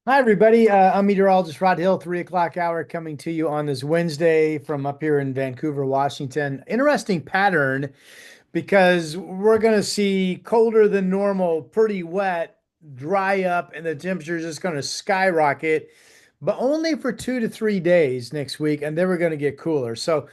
Hi, everybody. I'm meteorologist Rod Hill, 3 o'clock hour coming to you on this Wednesday from up here in Vancouver, Washington. Interesting pattern because we're going to see colder than normal, pretty wet, dry up, and the temperature is just going to skyrocket, but only for 2 to 3 days next week. And then we're going to get cooler. So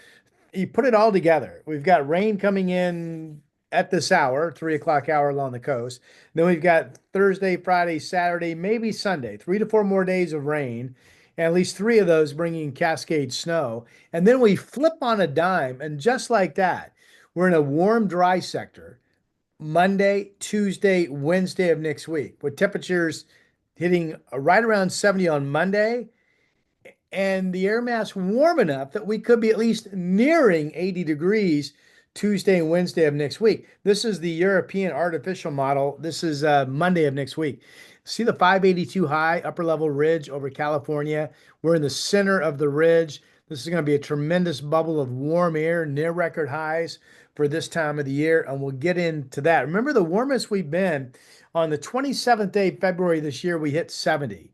you put it all together. We've got rain coming in at this hour, 3 o'clock hour along the coast. Then we've got Thursday, Friday, Saturday, maybe Sunday, 3 to 4 more days of rain, and at least three of those bringing Cascade snow. And then we flip on a dime, and just like that, we're in a warm, dry sector Monday, Tuesday, Wednesday of next week, with temperatures hitting right around 70 on Monday and the air mass warm enough that we could be at least nearing 80 degrees Tuesday and Wednesday of next week. This is the European artificial model. This is Monday of next week. See the 582 high upper level ridge over California. We're in the center of the ridge. This is going to be a tremendous bubble of warm air near record highs for this time of the year, and we'll get into that. Remember, the warmest we've been on the 27th day of February this year, we hit 70.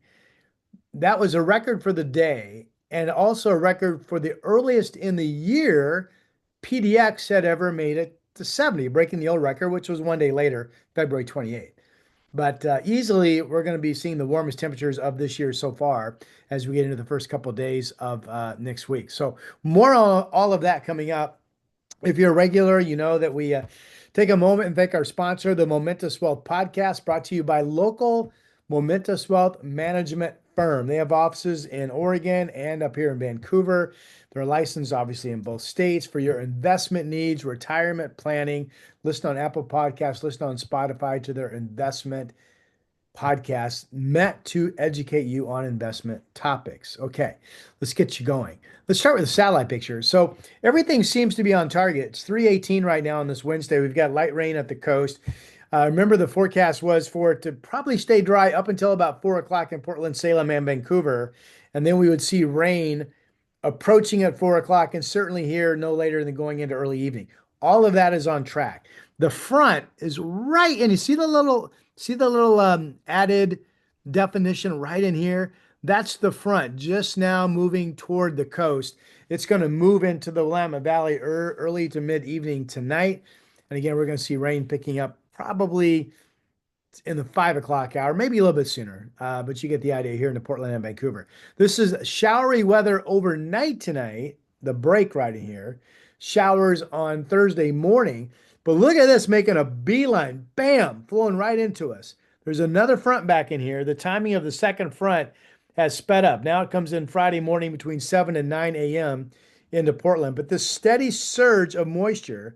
That was a record for the day and also a record for the earliest in the year PDX had ever made it to 70, breaking the old record, which was one day later, February 28th. But easily, we're going to be seeing the warmest temperatures of this year so far as we get into the first couple of days of next week. So, more on all of that coming up. If you're a regular, you know that we take a moment and thank our sponsor, the Momentous Wealth Podcast, brought to you by local Momentous Wealth Management Firm. They have offices in Oregon and up here in Vancouver. They're licensed, obviously, in both states for your investment needs, retirement planning. Listen on Apple Podcasts, listen on Spotify to their investment podcast meant to educate you on investment topics. Okay, let's get you going. Let's start with the satellite picture. So everything seems to be on target. It's 318 right now on this Wednesday. We've got light rain at the coast. Remember, the forecast was for it to probably stay dry up until about 4 o'clock in Portland, Salem, and Vancouver. And then we would see rain approaching at 4 o'clock and certainly here no later than going into early evening. All of that is on track. The front is right, and you see the little added definition right in here. That's the front, just now moving toward the coast. It's going to move into the Willamette Valley early to mid evening tonight. And again, we're going to see rain picking up probably in the 5 o'clock hour, maybe a little bit sooner, but you get the idea here in the Portland and Vancouver. This is showery weather overnight tonight, the break right in here. Showers on Thursday morning. But look at this making a beeline, bam, flowing right into us. There's another front back in here. The timing of the second front has sped up. Now it comes in Friday morning between 7 and 9 a.m. into Portland. But this steady surge of moisture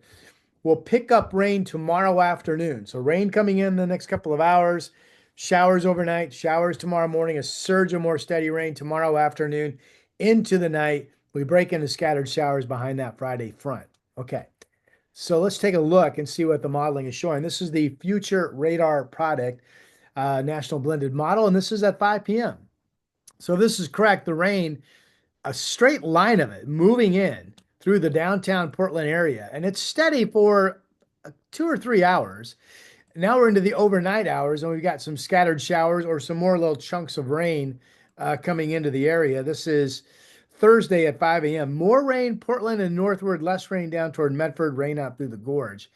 will pick up rain tomorrow afternoon. So rain coming in the next couple of hours, showers overnight, showers tomorrow morning, a surge of more steady rain tomorrow afternoon into the night. We break into scattered showers behind that Friday front. Okay. So let's take a look and see what the modeling is showing. This is the Future Radar product, National Blended Model, and this is at 5 p.m. So this is correct. The rain, a straight line of it moving in through the downtown Portland area, and it's steady for 2 or 3 hours. Now we're into the overnight hours, and we've got some scattered showers or some more little chunks of rain coming into the area. This is Thursday at 5 a.m. More rain, Portland and northward, less rain down toward Medford, rain out through the gorge.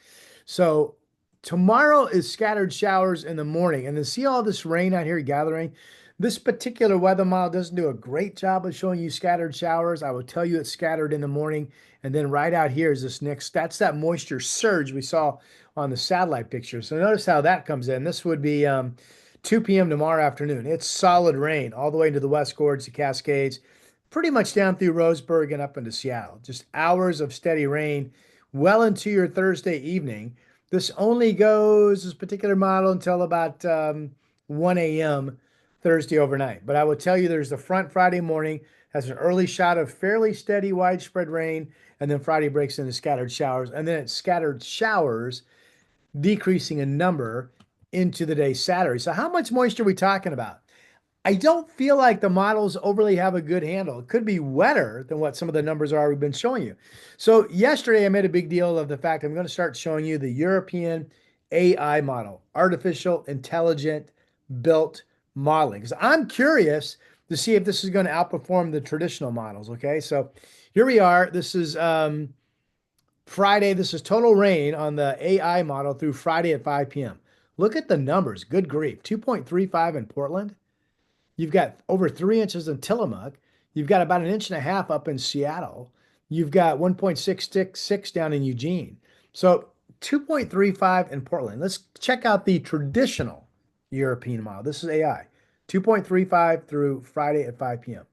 So tomorrow is scattered showers in the morning. And to see all this rain out here gathering, this particular weather model doesn't do a great job of showing you scattered showers. I will tell you it's scattered in the morning. And then right out here is that's that moisture surge we saw on the satellite picture. So notice how that comes in. This would be 2 p.m. tomorrow afternoon. It's solid rain all the way into the West Gorge, the Cascades, pretty much down through Roseburg and up into Seattle. Just hours of steady rain well into your Thursday evening. This particular model, until about 1 a.m. Thursday overnight. But I will tell you there's the front Friday morning, has an early shot of fairly steady widespread rain, and then Friday breaks into scattered showers. And then it's scattered showers decreasing in number into the day Saturday. So how much moisture are we talking about? I don't feel like the models overly have a good handle. It could be wetter than what some of the numbers are we've been showing you. So yesterday I made a big deal of the fact I'm going to start showing you the European AI model, artificial intelligent built modeling because I'm curious to see if this is going to outperform the traditional models. Okay, so here we are. This is Friday. This is total rain on the AI model through Friday at 5 p.m. Look at the numbers. Good grief. 2.35 in Portland. You've got over 3 inches in Tillamook. You've got about an inch and a half up in Seattle. You've got 1.66 down in Eugene. So 2.35 in Portland. Let's check out the traditional European model. This is AI. 2.35 through Friday at 5 p.m.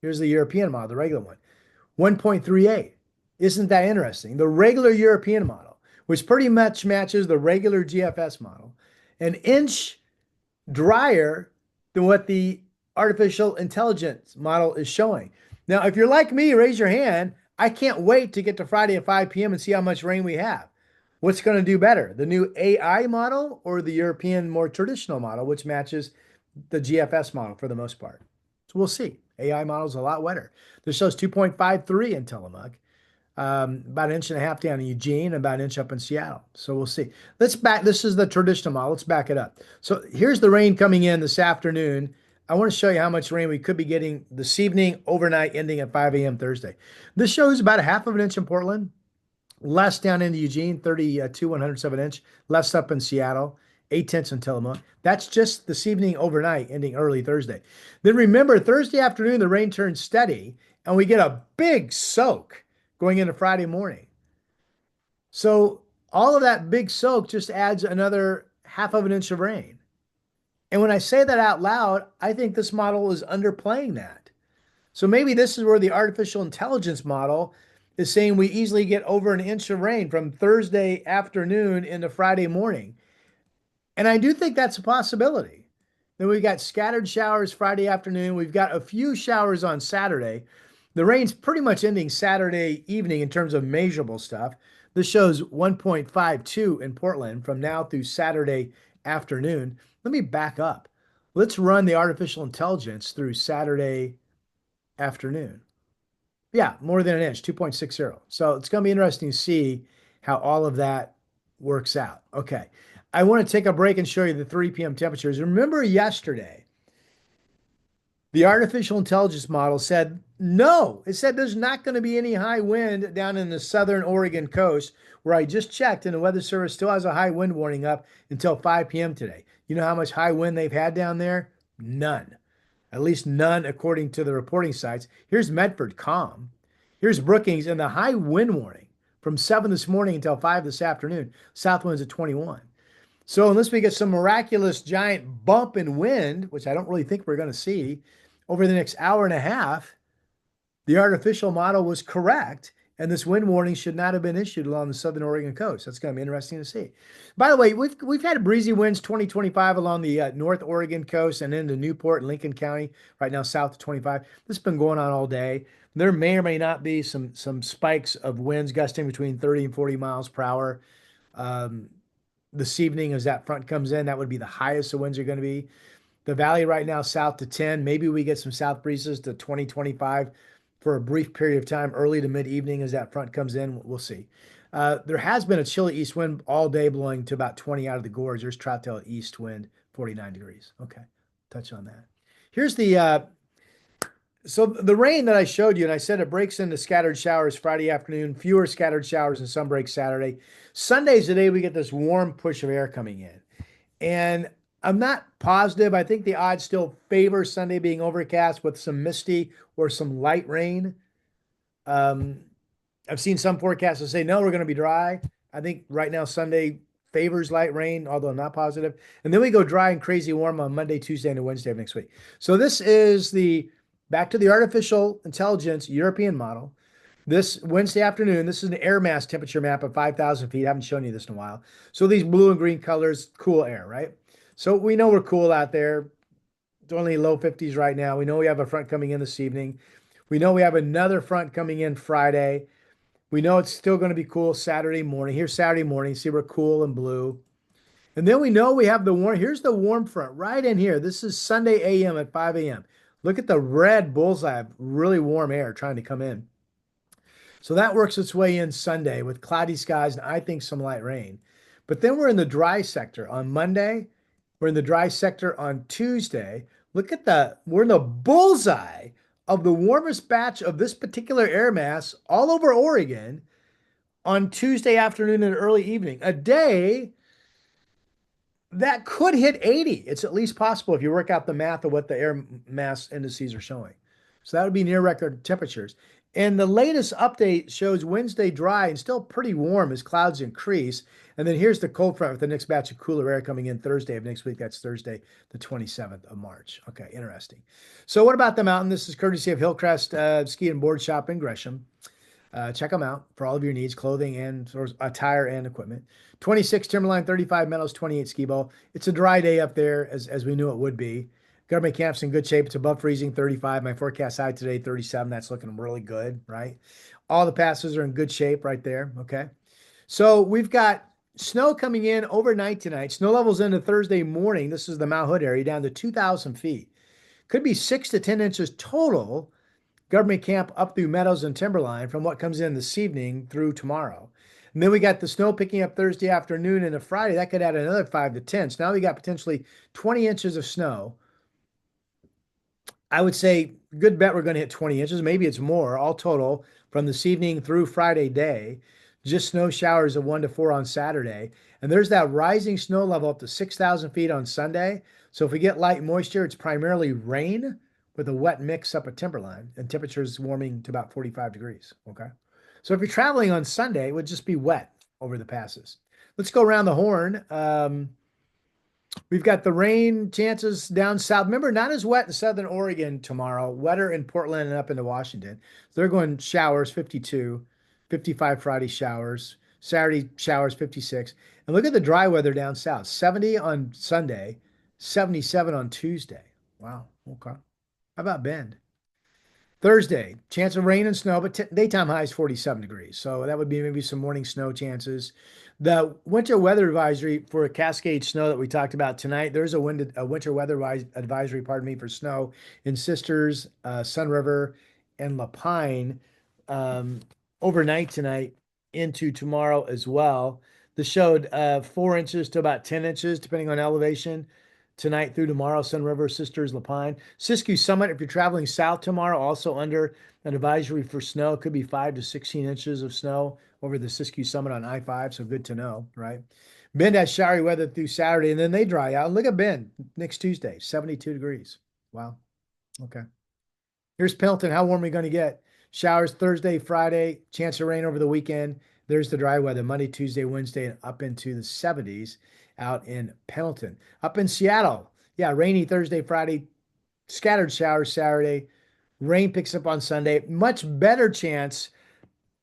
Here's the European model, the regular one. 1.38. Isn't that interesting? The regular European model, which pretty much matches the regular GFS model, an inch drier than what the artificial intelligence model is showing. Now, if you're like me, raise your hand. I can't wait to get to Friday at 5 p.m. and see how much rain we have. What's going to do better, the new AI model or the European more traditional model, which matches the GFS model for the most part? So we'll see. AI model is a lot wetter. This shows 2.53 in Tillamook, about an inch and a half down in Eugene, and about an inch up in Seattle. So we'll see. Let's back. This is the traditional model. Let's back it up. So here's the rain coming in this afternoon. I want to show you how much rain we could be getting this evening, overnight, ending at 5 a.m. Thursday. This shows about a half of an inch in Portland, less down into Eugene, 32 100ths of an inch, less up in Seattle, 8 tenths in Tillamook. That's just this evening, overnight, ending early Thursday. Then remember, Thursday afternoon, the rain turns steady, and we get a big soak going into Friday morning. So all of that big soak just adds another half of an inch of rain. And when I say that out loud, I think this model is underplaying that. So maybe this is where the artificial intelligence model is saying we easily get over an inch of rain from Thursday afternoon into Friday morning. And I do think that's a possibility. Then we've got scattered showers Friday afternoon. We've got a few showers on Saturday. The rain's pretty much ending Saturday evening in terms of measurable stuff. This shows 1.52 in Portland from now through Saturday afternoon. Let me back up. Let's run the artificial intelligence through Saturday afternoon. Yeah, more than an inch, 2.60. So it's going to be interesting to see how all of that works out. Okay. I want to take a break and show you the 3 p.m. temperatures. Remember yesterday, the artificial intelligence model said no. It said there's not going to be any high wind down in the southern Oregon coast, where I just checked, and the Weather Service still has a high wind warning up until 5 p.m. today. You know how much high wind they've had down there? None. At least none according to the reporting sites. Here's Medford, calm. Here's Brookings, and the high wind warning from 7 this morning until 5 this afternoon. South winds at 21. So unless we get some miraculous giant bump in wind, which I don't really think we're going to see over the next hour and a half, the artificial model was correct, and this wind warning should not have been issued along the southern Oregon coast. That's going to be interesting to see. By the way, we've had breezy winds 2025 along the North Oregon coast and into Newport and Lincoln County, right now south of 25. This has been going on all day. There may or may not be some spikes of winds gusting between 30 and 40 miles per hour. This evening, as that front comes in, that would be the highest the winds are going to be. The valley right now, south to 10. Maybe we get some south breezes to 20, 25 for a brief period of time, early to mid-evening as that front comes in. We'll see. There has been a chilly east wind all day blowing to about 20 out of the gorge. There's Troutdale east wind, 49 degrees. Okay, touch on that. Here's so the rain that I showed you, and I said it breaks into scattered showers Friday afternoon, fewer scattered showers and some breaks Saturday. Sunday's the day we get this warm push of air coming in. And I'm not positive. I think the odds still favor Sunday being overcast with some misty or some light rain. I've seen some forecasters say, no, we're going to be dry. I think right now Sunday favors light rain, although I'm not positive. And then we go dry and crazy warm on Monday, Tuesday, and Wednesday of next week. So this is back to the artificial intelligence European model. This Wednesday afternoon, this is an air mass temperature map of 5,000 feet. I haven't shown you this in a while. So these blue and green colors, cool air, right? So we know we're cool out there. It's only low 50s right now. We know we have a front coming in this evening. We know we have another front coming in Friday. We know it's still going to be cool Saturday morning. Here's Saturday morning. See, we're cool and blue. And then we know we have the warm. Here's the warm front right in here. This is Sunday a.m. at 5 a.m. Look at the red bullseye of really warm air trying to come in. So that works its way in Sunday with cloudy skies and I think some light rain. But then we're in the dry sector. On Monday, We're in the dry sector on Tuesday. We're in the bullseye of the warmest batch of this particular air mass all over Oregon on Tuesday afternoon and early evening. A day that could hit 80. It's at least possible if you work out the math of what the air mass indices are showing. So that would be near record temperatures. And the latest update shows Wednesday dry and still pretty warm as clouds increase. And then here's the cold front with the next batch of cooler air coming in Thursday of next week. That's Thursday, the 27th of March. Okay, interesting. So what about the mountain? This is courtesy of Hillcrest Ski and Board Shop in Gresham. Check them out for all of your needs, clothing and attire and equipment. 26 Timberline, 35 Meadows, 28 Ski Bowl. It's a dry day up there as we knew it would be. Government camp's in good shape. It's above freezing, 35. My forecast high today, 37. That's looking really good, right? All the passes are in good shape right there, okay? So we've got snow coming in overnight tonight. Snow levels into Thursday morning. This is the Mount Hood area down to 2,000 feet. Could be 6 to 10 inches total government camp up through Meadows and Timberline from what comes in this evening through tomorrow. And then we got the snow picking up Thursday afternoon into Friday. That could add another 5 to 10. So now we got potentially 20 inches of snow. I would say good bet we're going to hit 20 inches. Maybe it's more, all total from this evening through Friday day. Just snow showers of 1 to 4 on Saturday. And there's that rising snow level up to 6,000 feet on Sunday. So if we get light moisture, it's primarily rain with a wet mix up at Timberline and temperatures warming to about 45 degrees. Okay. So if you're traveling on Sunday, it would just be wet over the passes. Let's go around the horn. We've got the rain chances down south. Remember, not as wet in southern Oregon tomorrow, wetter in Portland and up into Washington. So they're going showers 52, 55 Friday showers, Saturday showers 56. And look at the dry weather down south 70 on Sunday, 77 on Tuesday. Wow. Okay. How about Bend? Thursday, chance of rain and snow, but daytime high is 47 degrees. So that would be maybe some morning snow chances. The winter weather advisory for Cascade snow that we talked about tonight, there's a winter weather advisory, pardon me, for snow in Sisters, Sun River, and Lapine overnight tonight into tomorrow as well. This showed 4 inches to about 10 inches, depending on elevation tonight through tomorrow. Sun River, Sisters, Lapine. Siskiyou Summit, if you're traveling south tomorrow, also under an advisory for snow. Could be 5 to 16 inches of snow over the Siskiyou Summit on I-5, so good to know, right? Bend has showery weather through Saturday, and then they dry out. Look at Bend next Tuesday, 72 degrees. Wow. Okay. Here's Pendleton. How warm are we going to get? Showers Thursday, Friday, chance of rain over the weekend. There's the dry weather Monday, Tuesday, Wednesday, and up into the 70s out in Pendleton. Up in Seattle, yeah, rainy Thursday, Friday, scattered showers Saturday. Rain picks up on Sunday. Much better chance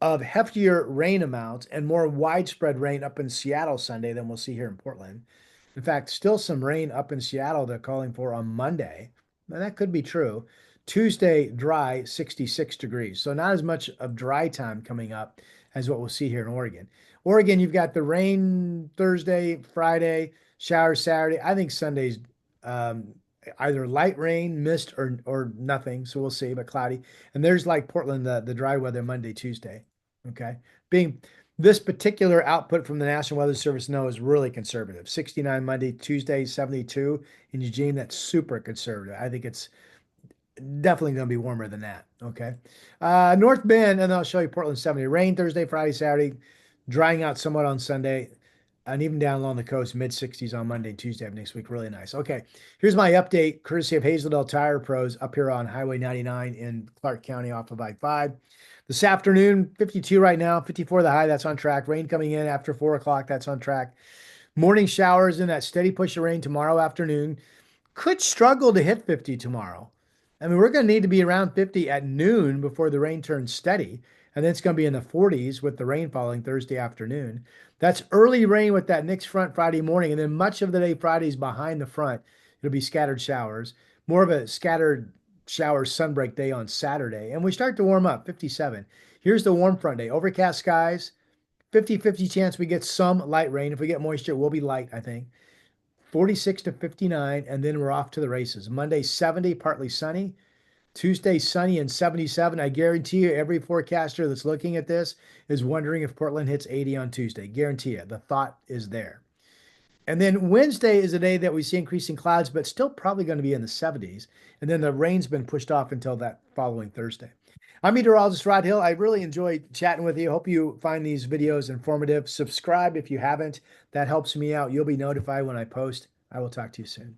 of heftier rain amounts and more widespread rain up in Seattle Sunday than we'll see here in Portland. In fact, still some rain up in Seattle they're calling for on Monday. Now, that could be true. Tuesday, dry, 66 degrees. So not as much of dry time coming up as what we'll see here in Oregon. Oregon, you've got the rain Thursday, Friday, showers Saturday. I think Sunday's either light rain, mist, or nothing. So we'll see, but cloudy. And there's like Portland, the dry weather Monday, Tuesday. Okay. Being this particular output from the National Weather Service is really conservative. 69 Monday, Tuesday, 72 in Eugene. That's super conservative. I think it's definitely going to be warmer than that. Okay. North Bend, and I'll show you Portland 70. Rain Thursday, Friday, Saturday, drying out somewhat on Sunday, and even down along the coast, mid 60s on Monday and Tuesday of next week. Really nice. Okay. Here's my update, courtesy of Hazeldale Tire Pros up here on Highway 99 in Clark County off of I-5. This afternoon, 52 right now, 54 the high. That's on track. Rain coming in after 4 o'clock. That's on track. Morning showers and that steady push of rain tomorrow afternoon. Could struggle to hit 50 tomorrow. I mean, we're going to need to be around 50 at noon before the rain turns steady. And then it's going to be in the 40s with the rain falling Thursday afternoon. That's early rain with that next front Friday morning. And then much of the day Friday's behind the front. It'll be scattered showers. More of a scattered shower sunbreak day on Saturday. And we start to warm up, 57. Here's the warm front day. Overcast skies, 50-50 chance we get some light rain. If we get moisture, it will be light, I think. 46 to 59, and then we're off to the races. Monday, 70, partly sunny. Tuesday, sunny and 77. I guarantee you every forecaster that's looking at this is wondering if Portland hits 80 on Tuesday. Guarantee you. The thought is there. And then Wednesday is a day that we see increasing clouds, but still probably going to be in the 70s. And then the rain's been pushed off until that following Thursday. I'm meteorologist Rod Hill. I really enjoyed chatting with you. Hope you find these videos informative. Subscribe if you haven't. That helps me out. You'll be notified when I post. I will talk to you soon.